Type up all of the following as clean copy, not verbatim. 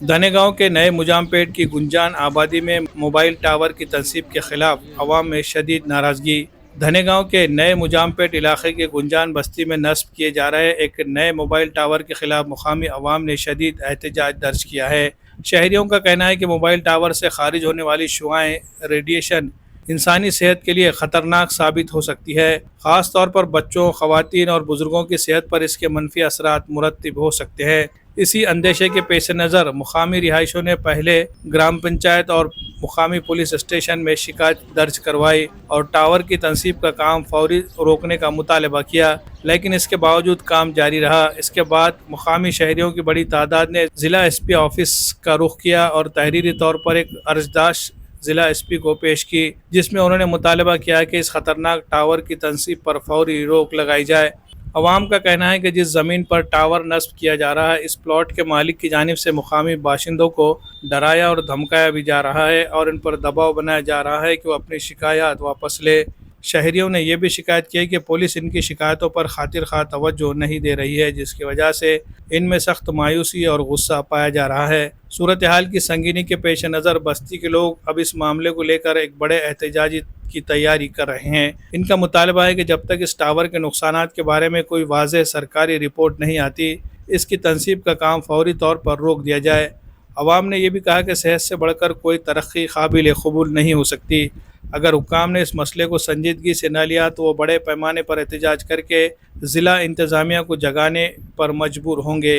धनेगांव के नए मुजामपेट की गुंजान आबादी में मोबाइल टावर की तनसीब के खिलाफ अवाम में शदीद नाराजगी। धनेगांव के नए मुजामपेट इलाके के गुंजान बस्ती में नस्ब किए जा रहे एक नए मोबाइल टावर के खिलाफ मुकामी अवाम ने शदीद एहतजाज दर्ज किया है। शहरियों का कहना है कि मोबाइल टावर से खारिज होने वाली शुआएं रेडिएशन इंसानी सेहत के लिए ख़तरनाक साबित हो सकती है। ख़ास तौर पर बच्चों, ख़वातीन और बुज़ुर्गों की सेहत पर इसके मनफी असरात मुरतब हो सकते हैं। इसी अंदेशे के पेश नज़र मुकामी रिहायशों ने पहले ग्राम पंचायत और मुकामी पुलिस स्टेशन में शिकायत दर्ज करवाई और टावर की तनसीब का काम फौरी रोकने का मुतालबा किया, लेकिन इसके बावजूद काम जारी रहा। इसके बाद मुकामी शहरियों की बड़ी तादाद ने ज़िला SP ऑफिस का रुख किया और तहरीरी तौर पर एक अर्जदाश्त ज़िला SP को पेश की, जिसमें उन्होंने मुतालबा किया कि इस खतरनाक टावर की तनसीब पर फौरी रोक लगाई जाए। अवाम का कहना है कि जिस ज़मीन पर टावर नस्ब किया जा रहा है, इस प्लॉट के मालिक की जानिब से मुकामी बाशिंदों को डराया और धमकाया भी जा रहा है और इन पर दबाव बनाया जा रहा है कि वो अपनी शिकायत वापस ले। शहरियों ने यह भी शिकायत की है कि पुलिस इनकी शिकायतों पर खातिर खा तवज्जो नहीं दे रही है, जिसकी वजह से इनमें सख्त मायूसी और गुस्सा पाया जा रहा है। सूरत हाल की संगीनी के पेश नज़र बस्ती के लोग अब इस मामले को लेकर एक बड़े एहतजाजी की तैयारी कर रहे हैं। इनका मुतालबा है कि जब तक इस टावर के नुकसानात के बारे में कोई वाज़ेह सरकारी रिपोर्ट नहीं आती, इसकी तनसीब का काम फौरी तौर पर रोक दिया जाए। अवाम ने यह भी कहा कि सेहत से बढ़कर कोई तरक्की काबिल कबूल नहीं हो सकती। अगर हुक्काम ने इस मसले को संजीदगी से न लिया तो वो बड़े पैमाने पर एहतजाज करके ज़िला इंतज़ामिया को जगाने पर मजबूर होंगे।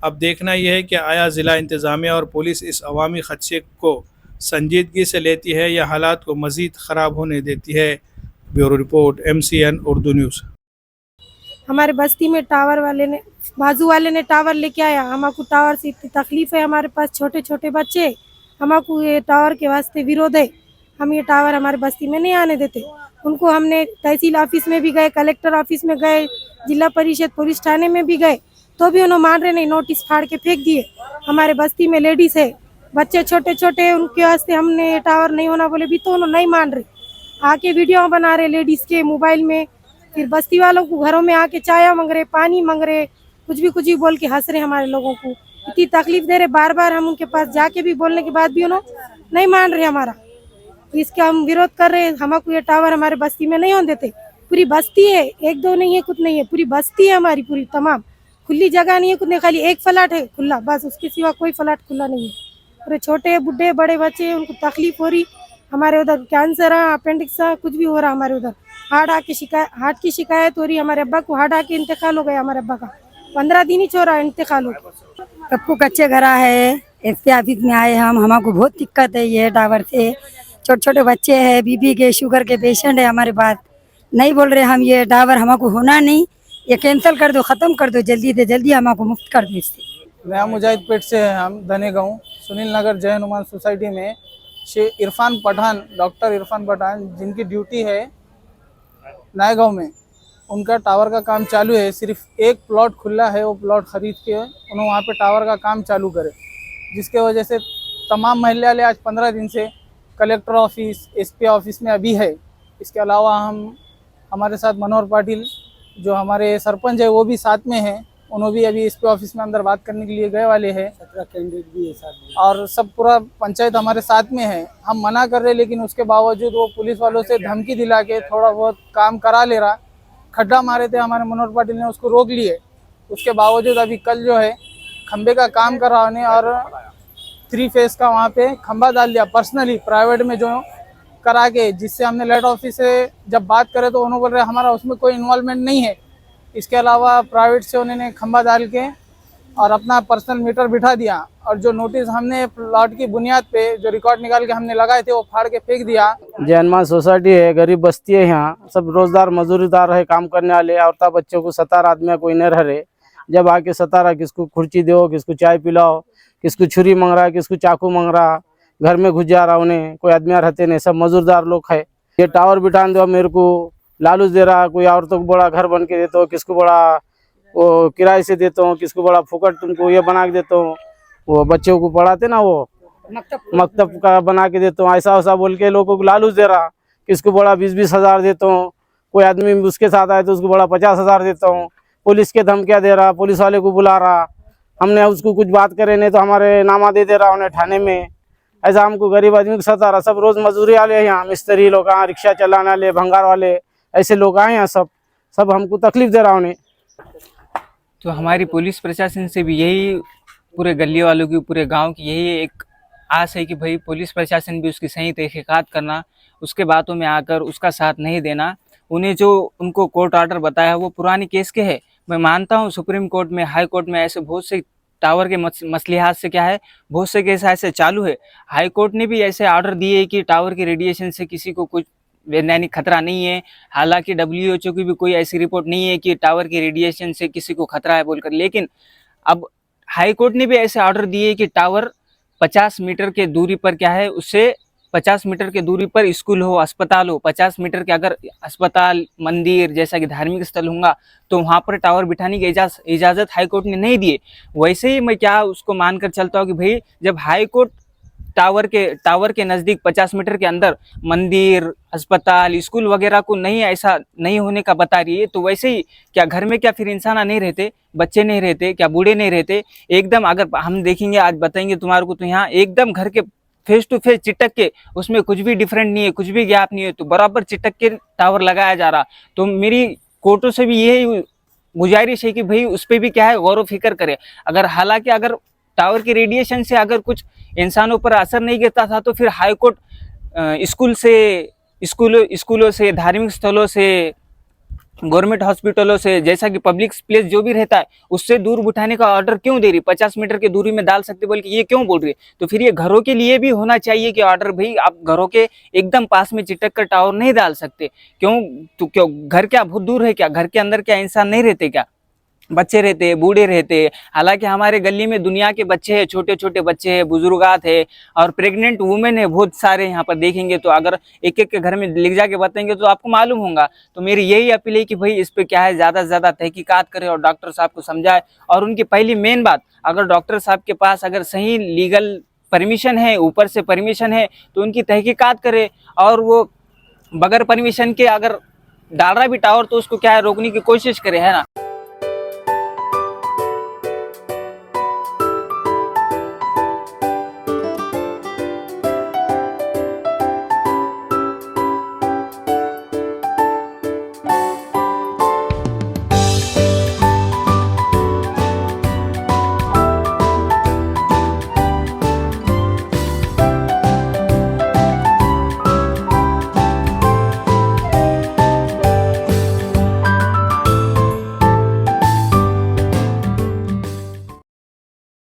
अब देखना यह है कि आया ज़िला इंतज़ामिया और पुलिस इस अवामी खदशे को संजीदगी से लेती है या हालात को मज़ीद ख़राब होने देती है। Bureau report, MCN Urdu news. हमारे बस्ती में टावर वाले ने, बाजू वाले ने टावर लेके आया। हमको टावर से इतनी तकलीफ है, हमारे पास छोटे छोटे बच्चे, हमको ये टावर के वास्ते विरोध है। हम ये टावर हमारे बस्ती में नहीं आने देते। उनको हमने तहसील ऑफिस में भी गए, कलेक्टर ऑफिस में गए, जिला परिषद पुलिस थाने में भी गए, तो भी उन्होंने मान रहे नहीं, नोटिस फाड़ के फेंक दिए। हमारे बस्ती में लेडीज़ है, बच्चे छोटे छोटे, उनके वास्ते हमने ये टावर नहीं होना बोले भी तो उन्होंने नहीं मान रहे। आके वीडियो बना रहे लेडीज़ के मोबाइल में, फिर बस्ती वालों को घरों में आके चाय मांग रहे, पानी मांग रहे, कुछ भी बोल के हंस रहे। हमारे लोगों को इतनी तकलीफ दे रहे, बार बार हम उनके पास जाके भी बोलने के बाद भी उन्होंने नहीं मान रहे हमारा। इसका हम विरोध कर रहे हैं। हमको ये टावर हमारे बस्ती में नहीं होने देते। पूरी बस्ती है, एक दो नहीं है, कुछ नहीं है, पूरी बस्ती है हमारी, पूरी तमाम खुली जगह नहीं है, कुछ नहीं, खाली एक फ्लैट है खुला, बस उसके सिवा कोई फ्लैट खुला नहीं है। पूरे छोटे बुढ़े बड़े बच्चे हैं, उनको तकलीफ हो रही। हमारे उधर कैंसर है, अपेंडिक्स है, कुछ भी हो रहा। हमारे उधर हार्ट की शिकायत हो रही। हमारे अब्बा को हार्ट आके इंतकाल हो गया। हमारे अब्बा का 15 दिन ही छोड़ा इंतकाल हो गया। सबको कच्चे घर है, SP ऑफिस में आए हम, हमको बहुत दिक्कत है ये टावर से। छोटे छोटे बच्चे हैं, BP के शुगर के पेशेंट है हमारे पास। नहीं बोल रहे हम ये टावर हमको होना नहीं, ये कैंसिल कर दो, ख़त्म कर दो, जल्दी से जल्दी हमको मुक्त कर दो इससे। नया मुजाहिदपेट से हैं हम, धनेगांव सुनील नगर जय हनुमान सोसाइटी में इरफान पठान, डॉक्टर इरफान पठान, जिनकी ड्यूटी है नएगांव में, उनका टावर का काम चालू है। सिर्फ एक प्लॉट खुला है, वो प्लॉट ख़रीद के उन्होंने वहाँ पे टावर का काम चालू करे, जिसके वजह से तमाम महल्ले वाले आज 15 दिन से कलेक्टर ऑफिस, SP ऑफिस में अभी है। इसके अलावा हमारे साथ मनोहर पाटिल जो हमारे सरपंच है वो भी साथ में हैं, उन्होंने भी अभी SP ऑफिस में अंदर बात करने के लिए गए वाले हैं। 17 कैंडिडेट भी है साथ में और सब पूरा पंचायत हमारे साथ में है। हम मना कर रहे, लेकिन उसके बावजूद वो पुलिस वालों से धमकी दिला के थोड़ा बहुत काम करा ले रहा। खड्डा मारे थे हमारे मनोहर पाटिल ने, उसको रोक लिए। उसके बावजूद अभी कल जो है खंबे का काम कर रहा है और 3 फेस का वहाँ पे खंबा डाल दिया पर्सनली प्राइवेट में जो करा के, जिससे हमने लेट ऑफिस से जब बात करे तो उन्होंने बोल रहे हमारा उसमें कोई इन्वॉल्वमेंट नहीं है। इसके अलावा प्राइवेट से उन्होंने खंबा डाल के और अपना पर्सनल मीटर बिठा दिया और जो नोटिस हमने प्लॉट की बुनियाद पे जो रिकॉर्ड निकाल के हमने लगाए थे वो फाड़ के फेंक दिया। जय हनुमान सोसाइटी है, गरीब बस्ती है, यहाँ सब रोजगार मजदूरीदार है, काम करने वाले औरता बच्चों को 17 आदमी कोई नहीं रह रहे। जब आके 17 किसको खुर्ची दो, किसको चाय पिलाओ, किसको छुरी मांग रहा है, किसको चाकू मांग रहा, घर में घुस जा रहा, उन्हें कोई आदमी रहते नहीं, सब मजदूरदार लोग है। ये टावर बिठा दो, मेरे को लालूच दे रहा, कोई औरतों को बड़ा घर बन के देता हूँ, किसको बड़ा वो किराए से देता हूँ, किसको बड़ा फुकट तुमको ये बना के देता हूँ, वो बच्चों को पढ़ाते ना वो मकतब का बना के देता हूँ, ऐसा वैसा बोल के लोगों को लालूच दे रहा। किसको बड़ा 20-20 हज़ार देता हूँ, कोई आदमी उसके साथ आए तो उसको बड़ा 50 हज़ार देता हूँ। पुलिस के धमकियाँ दे रहा, पुलिस वाले को बुला रहा। हमने उसको कुछ बात करे नहीं तो हमारे नामा दे दे रहा उन्हें थाने में। ऐसा हमको गरीब आदमी को सता रहा। सब रोज मजदूरी वाले हैं यहाँ, मिस्त्री लोग यहाँ, रिक्शा चलाने वाले, भंगार वाले, ऐसे लोग आए यहाँ। सब हमको तकलीफ दे रहा उन्हें। तो हमारी पुलिस प्रशासन से भी यही, पूरे गली वालों की, पूरे गांव की यही एक आस है कि भाई पुलिस प्रशासन भी उसकी सही तहकीकात करना, उसके बातों में आकर उसका साथ नहीं देना। उन्हें जो उनको कोर्ट ऑर्डर बताया वो पुरानी केस के है। मैं मानता हूँ सुप्रीम कोर्ट में, हाई कोर्ट में ऐसे बहुत से टावर के मसलिहात से क्या है, बहुत से केस ऐसे चालू है। हाई कोर्ट ने भी ऐसे ऑर्डर दिए कि टावर के रेडिएशन से किसी को कुछ वैज्ञानिक खतरा नहीं है। हालांकि WHO की भी कोई ऐसी रिपोर्ट नहीं है कि टावर के रेडिएशन से किसी को खतरा है बोलकर। लेकिन अब हाई कोर्ट ने भी ऐसे ऑर्डर दिए कि टावर 50 मीटर के दूरी पर क्या है, उससे 50 मीटर के दूरी पर स्कूल हो, अस्पताल हो, 50 मीटर के अगर अस्पताल, मंदिर जैसा कि धार्मिक स्थल होगा तो वहाँ पर टावर बिठाने की इजाज़त हाई कोर्ट ने नहीं दिए। वैसे ही मैं क्या उसको मानकर चलता हूँ कि भाई जब हाई कोर्ट टावर के नज़दीक 50 मीटर के अंदर मंदिर, अस्पताल, स्कूल वगैरह को नहीं, ऐसा नहीं होने का बता रही है, तो वैसे ही क्या घर में क्या फिर इंसान नहीं रहते, बच्चे नहीं रहते, क्या बूढ़े नहीं रहते? एकदम अगर हम देखेंगे, आज बताएंगे तुम्हारे को, तो यहाँ एकदम घर के फेस टू फेस चिटक के, उसमें कुछ भी डिफरेंट नहीं है, कुछ भी गैप नहीं है, तो बराबर चिटक के टावर लगाया जा रहा। तो मेरी कोर्टों से भी यही गुजारिश है कि भाई उस पर भी क्या है, गौर व फिक्र करे। हालांकि अगर टावर के रेडिएशन से अगर कुछ इंसानों पर असर नहीं गिरता था तो फिर हाई कोर्ट स्कूलों से, धार्मिक स्थलों से, गवर्नमेंट हॉस्पिटलों से, जैसा कि पब्लिक प्लेस जो भी रहता है उससे दूर बिठाने का ऑर्डर क्यों दे रही? 50 मीटर की दूरी में डाल सकते बोल के ये क्यों बोल रही है? तो फिर ये घरों के लिए भी होना चाहिए कि ऑर्डर, भाई आप घरों के एकदम पास में चिटक कर टावर नहीं डाल सकते। क्यों? तो क्यों घर क्या बहुत दूर है क्या? घर के अंदर क्या इंसान नहीं रहते क्या? बच्चे रहते हैं, बूढ़े रहते हैं। हालांकि हमारे गली में दुनिया के बच्चे हैं, छोटे छोटे बच्चे हैं, बुजुर्गात है और प्रेग्नेंट वुमेन है बहुत सारे। यहाँ पर देखेंगे तो अगर एक एक के घर में लिख जाके बताएंगे तो आपको मालूम होगा। तो मेरी यही अपील है कि भाई इस पे क्या है, ज़्यादा से ज़्यादा तहकीकात करें और डॉक्टर साहब को समझाए। और उनकी पहली मेन बात, अगर डॉक्टर साहब के पास अगर सही लीगल परमिशन है, ऊपर से परमिशन है, तो उनकी तहकीकात करे। और वो बगैर परमिशन के अगर डाल रहा भी टावर तो उसको क्या है, रोकने की कोशिश करे, है ना।